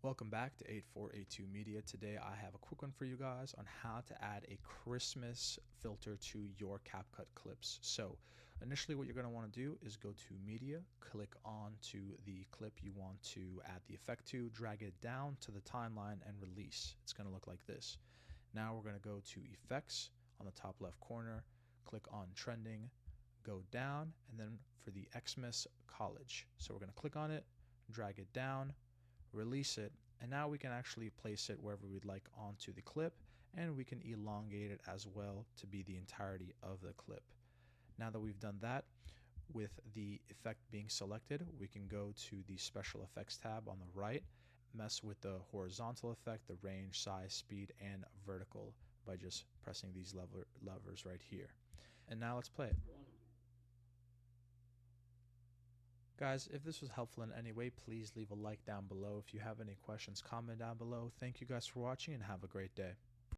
Welcome back to 8482 Media. Today I have a quick one for you guys on how to add a Christmas filter to your CapCut clips. So initially what you're going to want to do is go to Media, click on to the clip you want to add the effect to, drag it down to the timeline and release. It's going to look like this. Now we're going to go to Effects on the top left corner, click on Trending, go down, and then for the Xmas College. So we're going to click on it, drag it down, release it, and now we can actually place it wherever we'd like onto the clip, and we can elongate it as well to be the entirety of the clip. Now that we've done that, with the effect being selected, we can go to the special effects tab on the right, mess with the horizontal effect, the range, size, speed, and vertical by just pressing these levers right here. And now let's play it. Guys, if this was helpful in any way, please leave a like down below. If you have any questions, comment down below. Thank you guys for watching and have a great day.